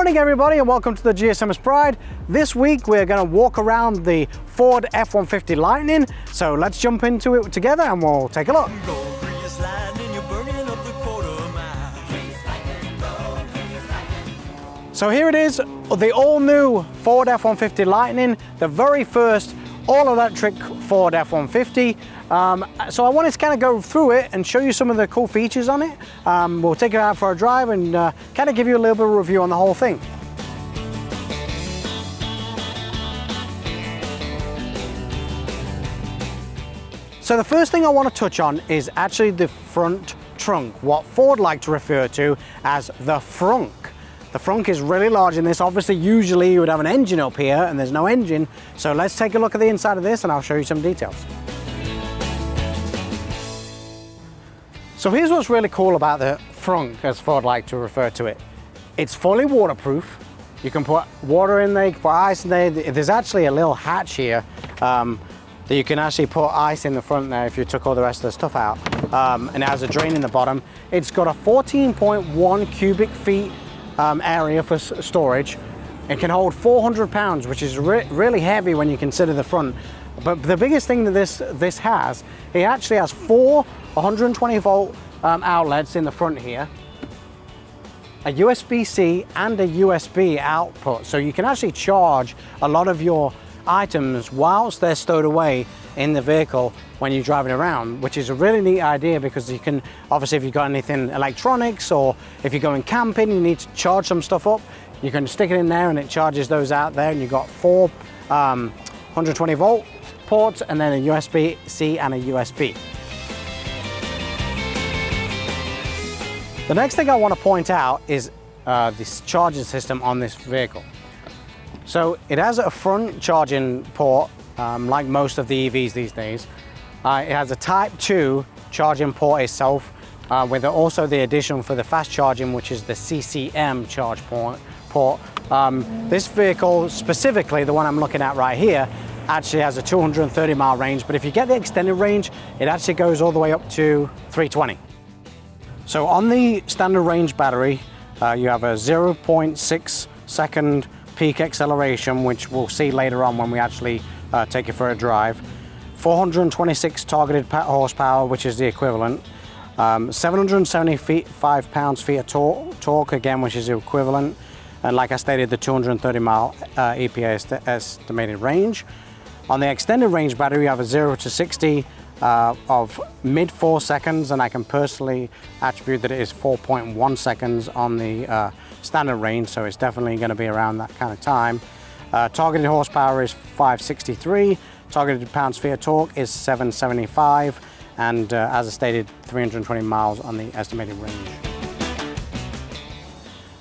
morning everybody and welcome to the GSMs Pride. This week we're going to walk around the Ford F-150 Lightning, so let's jump into it together and we'll take a look. So here it is, the all-new Ford F-150 Lightning, the very first all-electric Ford F-150. So I wanted to kind of go through it and show you some of the cool features on it. We'll take it out for a drive and kind of give you a little bit of a review on the whole thing. So the first thing I want to touch on is actually the front trunk, what Ford like to refer to as the frunk. The frunk is really large in this. Obviously, usually you would have an engine up here and there's no engine. So let's take a look at the inside of this and I'll show you some details. So here's what's really cool about the frunk, as Ford like to refer to it. It's fully waterproof. You can put water in there, you can put ice in there. There's actually a little hatch here that you can actually put ice in the front there if you took all the rest of the stuff out. And it has a drain in the bottom. It's got a 14.1 cubic feet area for storage. It can hold 400 pounds, which is really heavy when you consider the front. But the biggest thing that this has, it actually has four 120 volt outlets in the front here, a USB-C and a USB output. So you can actually charge a lot of your items whilst they're stowed away in the vehicle when you're driving around, which is a really neat idea because you can, obviously if you've got anything electronics or if you're going camping, you need to charge some stuff up, you can stick it in there and it charges those out there, and you've got four 120 volt ports and then a USB-C and a USB. The next thing I want to point out is this charging system on this vehicle. So it has a front charging port, like most of the EVs these days. It has a Type 2 charging port itself, with also the addition for the fast charging, which is the CCM charge port. This vehicle, specifically the one I'm looking at right here, actually has a 230 mile range, but if you get the extended range, it actually goes all the way up to 320. So on the standard range battery, you have a 0.6 second peak acceleration, which we'll see later on when we actually take it for a drive. 426 targeted horsepower, which is the equivalent. 775 pounds-feet of torque, again, which is the equivalent. And like I stated, the 230 mile EPA estimated range. On the extended range battery, you have a 0 to 60 of mid 4 seconds, and I can personally attribute that it is 4.1 seconds on the standard range, so it's definitely going to be around that kind of time. Targeted horsepower is 563, targeted pounds-feet of torque is 775, and as I stated, 320 miles on the estimated range.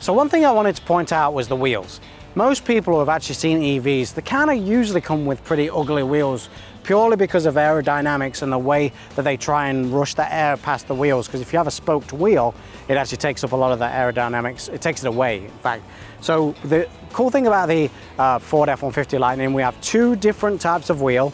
So one thing I wanted to point out was the wheels. Most people who have actually seen EVs, they kind of usually come with pretty ugly wheels, purely because of aerodynamics and the way that they try and rush the air past the wheels. Because if you have a spoked wheel, it actually takes up a lot of the aerodynamics. It takes it away, in fact. So the cool thing about the Ford F-150 Lightning, we have two different types of wheel,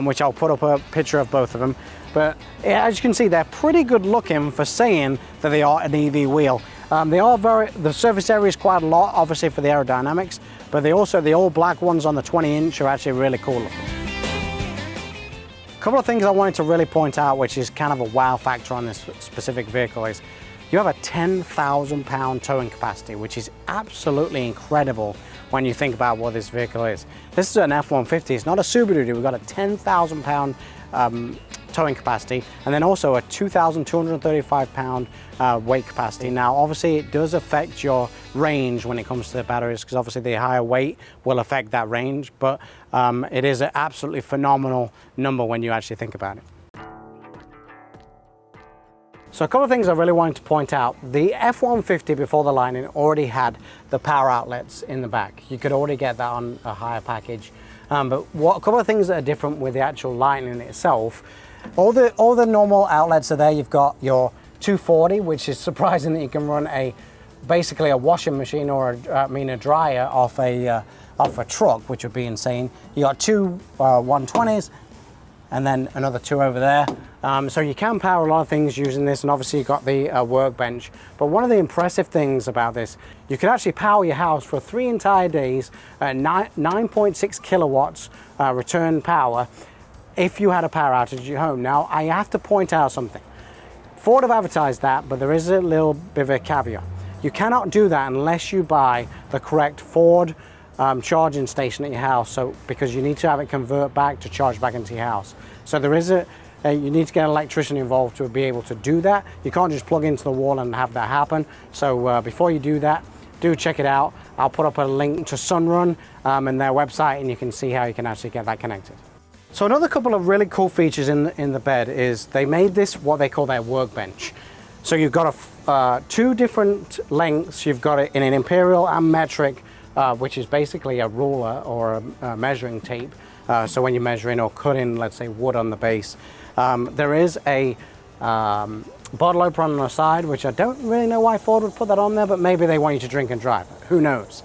which I'll put up a picture of both of them. But as you can see, they're pretty good looking for saying that they are an EV wheel. The surface area is quite a lot, obviously, for the aerodynamics, but the all black ones on the 20-inch are actually really cool looking. A couple of things I wanted to really point out, which is kind of a wow factor on this specific vehicle, is you have a 10,000 pound towing capacity, which is absolutely incredible when you think about what this vehicle is. This is an F-150, it's not a Subaru. We've got a 10,000 pound towing capacity, and then also a 2,235 pound weight capacity. Now obviously it does affect your range when it comes to the batteries, because obviously the higher weight will affect that range, but it is an absolutely phenomenal number when you actually think about it. So a couple of things I really wanted to point out. The F-150 before the Lightning already had the power outlets in the back. You could already get that on a higher package. But a couple of things that are different with the actual Lightning itself, all the normal outlets are there. You've got your 240, which is surprising that you can run basically a washing machine or a dryer off a truck, which would be insane. You got two 120s, and then another 2 over there. So you can power a lot of things using this, and obviously you've got the workbench. But one of the impressive things about this, you can actually power your house for 3 entire days at 9.6 kilowatts return power if you had a power outage at your home. Now, I have to point out something. Ford have advertised that, but there is a little bit of a caveat. You cannot do that unless you buy the correct Ford charging station at your house, because you need to have it convert back to charge back into your house. So there is you need to get an electrician involved to be able to do that. You can't just plug into the wall and have that happen. So before you do that, do check it out. I'll put up a link to Sunrun and their website, and you can see how you can actually get that connected. So another couple of really cool features in the bed is they made this what they call their workbench. So you've got 2 different lengths. You've got it in an imperial and metric, which is basically a ruler or a measuring tape. So when you're measuring or cutting, let's say, wood on the base. There is a bottle opener on the side, which I don't really know why Ford would put that on there, but maybe they want you to drink and drive. Who knows?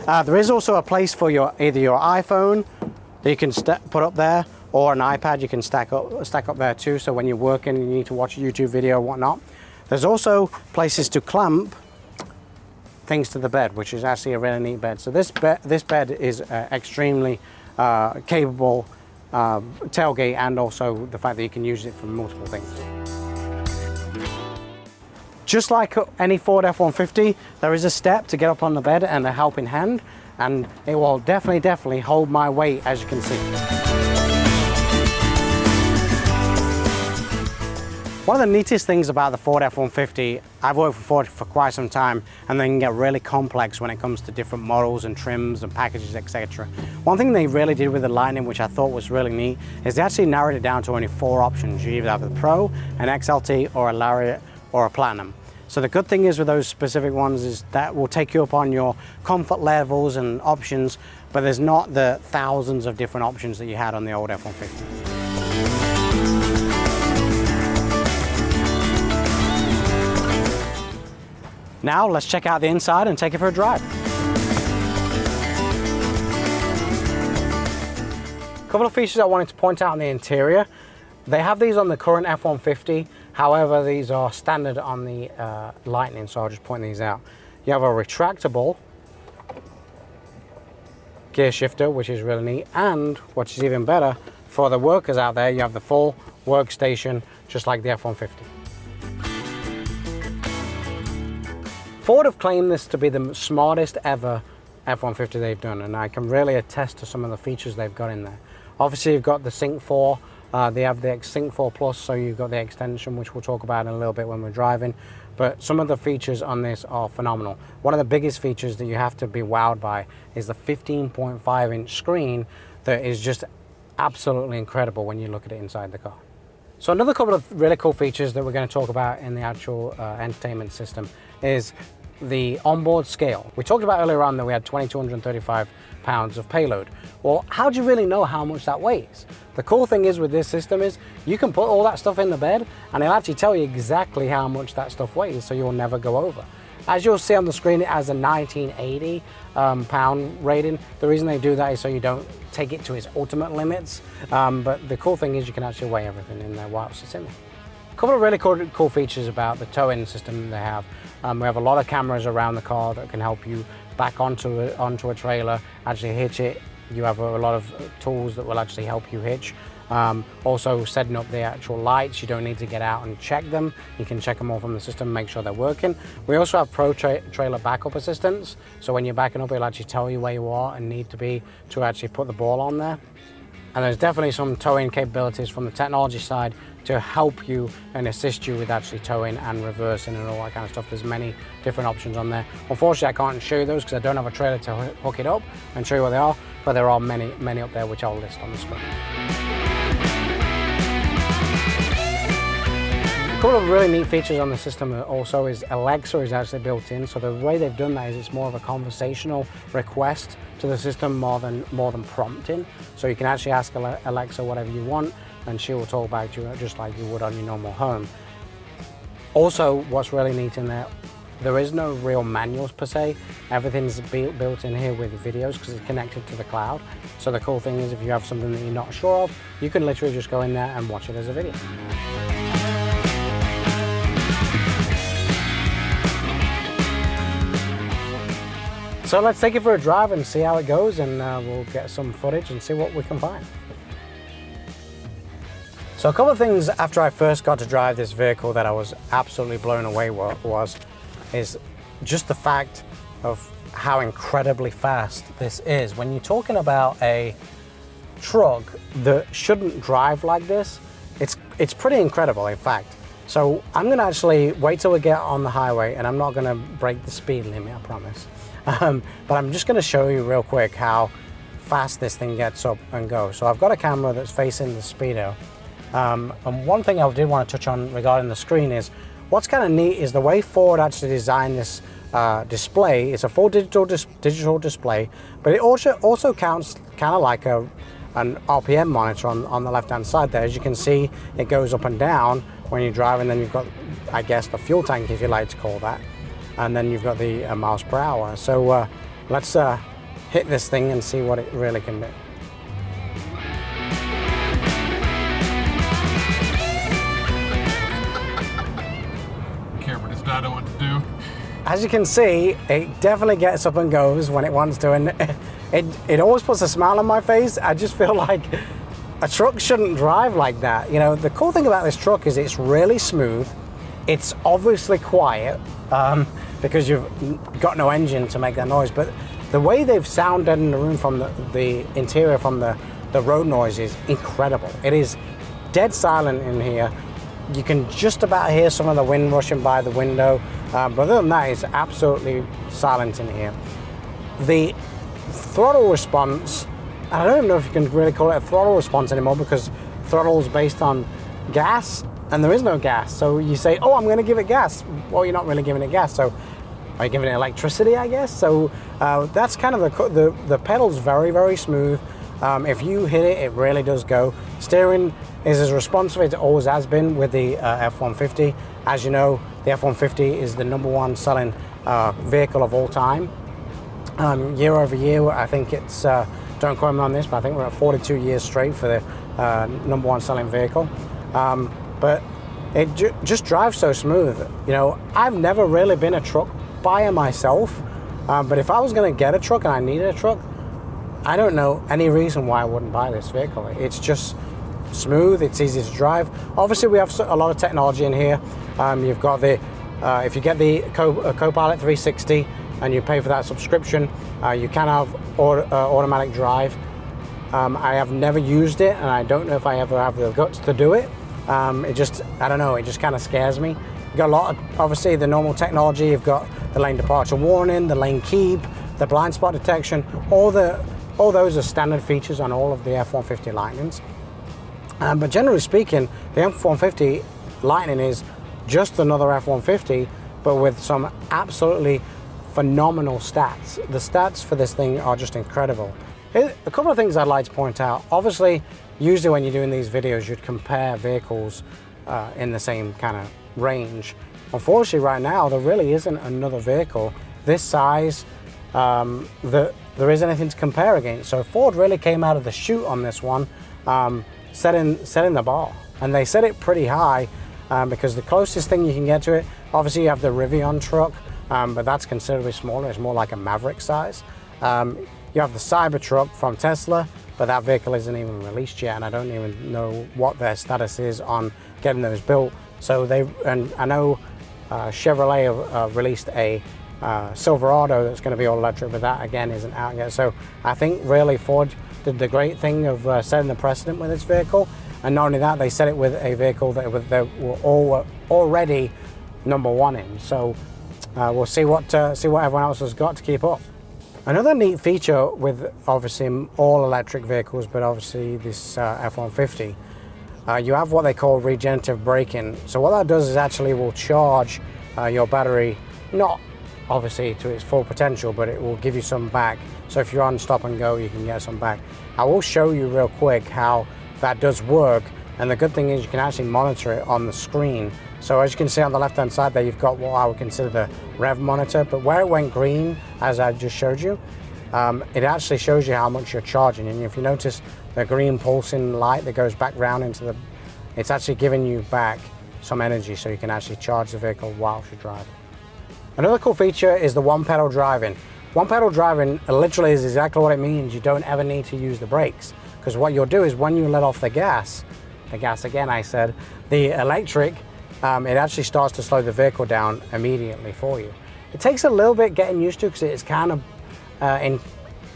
There is also a place for either your iPhone that you can put up there, or an iPad you can stack up there too. So when you're working and you need to watch a YouTube video or whatnot. There's also places to clamp things to the bed, which is actually a really neat bed. So this bed is extremely capable tailgate, and also the fact that you can use it for multiple things. Just like any Ford F-150, there is a step to get up on the bed and a helping hand, and it will definitely hold my weight, as you can see. One of the neatest things about the Ford F-150, I've worked for Ford for quite some time, and they can get really complex when it comes to different models and trims and packages, etc. One thing they really did with the Lightning, which I thought was really neat, is they actually narrowed it down to only 4 options. You either have the Pro, an XLT, or a Lariat, or a Platinum. So the good thing is with those specific ones is that will take you up on your comfort levels and options, but there's not the thousands of different options that you had on the old F-150. Now let's check out the inside and take it for a drive. A couple of features I wanted to point out on the interior. They have these on the current F-150, however these are standard on the Lightning, so I'll just point these out. You have a retractable gear shifter, which is really neat, and what is even better, for the workers out there, you have the full workstation, just like the F-150. Ford have claimed this to be the smartest ever F-150 they've done, and I can really attest to some of the features they've got in there. Obviously you've got the Sync 4, they have the Sync 4 Plus, so you've got the extension, which we'll talk about in a little bit when we're driving, but some of the features on this are phenomenal. One of the biggest features that you have to be wowed by is the 15.5-inch screen that is just absolutely incredible when you look at it inside the car. So another couple of really cool features that we're going to talk about in the actual entertainment system is the onboard scale. We talked about earlier on that we had 2,235 pounds of payload. Well, how do you really know how much that weighs? The cool thing is with this system is you can put all that stuff in the bed and it'll actually tell you exactly how much that stuff weighs, so you'll never go over. As you'll see on the screen, it has a 1980 pound rating. The reason they do that is so you don't take it to its ultimate limits, but the cool thing is you can actually weigh everything in there whilst it's in there. A couple of really cool features about the towing system they have. We have a lot of cameras around the car that can help you back onto a trailer, actually hitch it. You have a lot of tools that will actually help you hitch. Also setting up the actual lights, you don't need to get out and check them. You can check them all from the system, make sure they're working. We also have trailer backup assistance, so when you're backing up, it'll actually tell you where you are and need to be to actually put the ball on there. And there's definitely some towing capabilities from the technology side to help you and assist you with actually towing and reversing and all that kind of stuff. There's many different options on there. Unfortunately, I can't show you those because I don't have a trailer to hook it up and show you what they are, but there are many up there which I'll list on the screen. A couple of really neat features on the system also is Alexa is actually built in. So the way they've done that is it's more of a conversational request to the system more than prompting. So you can actually ask Alexa whatever you want and she will talk back to you just like you would on your normal home. Also, what's really neat in there, there is no real manuals per se. Everything's built in here with videos because it's connected to the cloud. So the cool thing is if you have something that you're not sure of, you can literally just go in there and watch it as a video. So let's take it for a drive and see how it goes, and we'll get some footage and see what we can find. So a couple of things after I first got to drive this vehicle that I was absolutely blown away is just the fact of how incredibly fast this is. When you're talking about a truck that shouldn't drive like this, it's pretty incredible, in fact. So I'm gonna actually wait till we get on the highway, and I'm not gonna break the speed limit, I promise. But I'm just gonna show you real quick how fast this thing gets up and goes. So I've got a camera that's facing the speedo. And one thing I did want to touch on regarding the screen is, what's kind of neat is the way Ford actually designed this display. It's a full digital display, but it also counts kind of like an RPM monitor on the left hand side there. As you can see, it goes up and down when you drive, and then you've got, I guess, the fuel tank, if you like to call that, and then you've got the miles per hour. So let's hit this thing and see what it really can do. Camera does not know what to do. As you can see, it definitely gets up and goes when it wants to, and it always puts a smile on my face. I just feel like a truck shouldn't drive like that. You know, the cool thing about this truck is it's really smooth. It's obviously quiet because you've got no engine to make that noise, but the way they've sounded in the room from the interior, from the road noise, is incredible. It is dead silent in here. You can just about hear some of the wind rushing by the window, but other than that, it's absolutely silent in here. The throttle response, I don't even know if you can really call it a throttle response anymore, because throttle is based on gas, and there is no gas. So you say, oh, I'm going to give it gas. Well, you're not really giving it gas, so are you giving it electricity, I guess? So that's kind of the pedal's very, very smooth. If you hit it, it really does go. Steering is as responsive as it always has been with the F-150. As you know, the F-150 is the #1 selling vehicle of all time. Year over year, I think it's, don't quote me on this, but I think we're at 42 years straight for the #1 selling vehicle. But it just drives so smooth. You know, I've never really been a truck buyer myself, but if I was going to get a truck and I needed a truck, I don't know any reason why I wouldn't buy this vehicle. It's just smooth, it's easy to drive. Obviously, we have a lot of technology in here. You've got the, if you get the Copilot 360 and you pay for that subscription, you can have automatic drive. I have never used it, and I don't know if I ever have the guts to do it. It just, I don't know, it just kind of scares me. You've got a lot of, obviously, the normal technology. You've got the lane departure warning, the lane keep, the blind spot detection. All those are standard features on all of the F-150 Lightnings. But generally speaking, the F-150 Lightning is just another F-150, but with some absolutely phenomenal stats. The stats for this thing are just incredible. A couple of things I'd like to point out. Obviously, usually when you're doing these videos, you'd compare vehicles in the same kind of range. Unfortunately, right now, there really isn't another vehicle this size that there is anything to compare against. So Ford really came out of the chute on this one, setting the bar. And they set it pretty high because the closest thing you can get to it, obviously you have the Rivian truck, but that's considerably smaller. It's more like a Maverick size. You have the Cybertruck from Tesla, but that vehicle isn't even released yet, and I don't even know what their status is on getting those built. So and I know Chevrolet released a Silverado that's going to be all electric, but that again isn't out yet. So I think really Ford did the great thing of setting the precedent with this vehicle, and not only that, they set it with a vehicle that were all already #1 in. So we'll see what everyone else has got to keep up. Another neat feature with obviously all electric vehicles, but obviously this F-150, you have what they call regenerative braking. So what that does is actually will charge your battery, not obviously to its full potential, but it will give you some back. So if you're on stop and go, you can get some back. I will show you real quick how that does work And the good thing is you can actually monitor it on the screen. So as you can see on the left-hand side there, you've got what I would consider the rev monitor, but where it went green, as I just showed you, it actually shows you how much you're charging. And if you notice the green pulsing light that goes back round into the, it's actually giving you back some energy so you can actually charge the vehicle whilst you're driving. Another cool feature is the one pedal driving. One pedal driving literally is exactly what it means. You don't ever need to use the brakes, because what you'll do is when you let off the gas again I said, the electric, it actually starts to slow the vehicle down immediately for you. It takes a little bit getting used to because it's kind of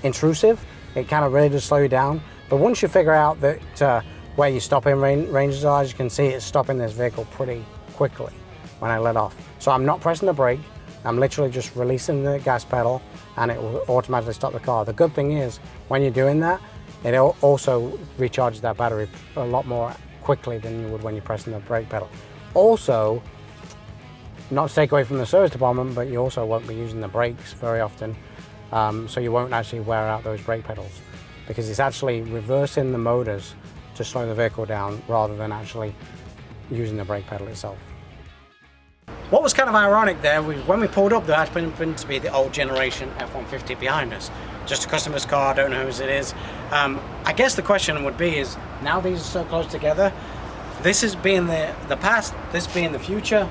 intrusive. It kind of really does slow you down. But once you figure out that where your stopping ranges are, as you can see, it's stopping this vehicle pretty quickly when I let off. So I'm not pressing the brake. I'm literally just releasing the gas pedal and it will automatically stop the car. The good thing is when you're doing that, it also recharges that battery a lot more quickly than you would when you're pressing the brake pedal. Also, not to take away from the service department, but you also won't be using the brakes very often, so you won't actually wear out those brake pedals, because it's actually reversing the motors to slow the vehicle down rather than actually using the brake pedal itself. What was kind of ironic there, when we pulled up, there happened to be the old generation F-150 behind us. Just a customer's car, I don't know whose it is. I guess the question would be is, now these are so close together, this is being the past, this being the future,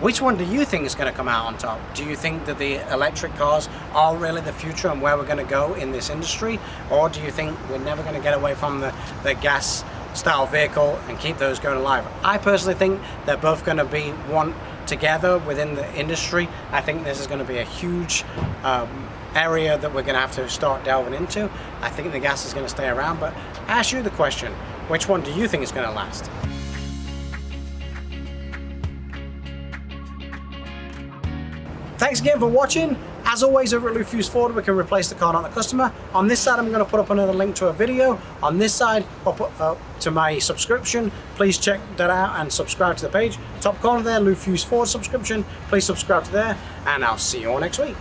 which one do you think is going to come out on top? Do you think that the electric cars are really the future and where we're going to go in this industry? Or do you think we're never going to get away from the gas style vehicle and keep those going alive? I personally think they're both going to be one together within the industry. I think this is going to be a huge area that we're going to have to start delving into. I think the gas is going to stay around, but I ask you the question, which one do you think is going to last? Thanks again for watching. As always, over at Lou Fuse Ford, we can replace the car, not the customer. On this side, I'm going to put up another link to a video. On this side, I'll put up to my subscription. Please check that out and subscribe to the page. Top corner there, Lou Fuse Ford subscription. Please subscribe to there, and I'll see you all next week.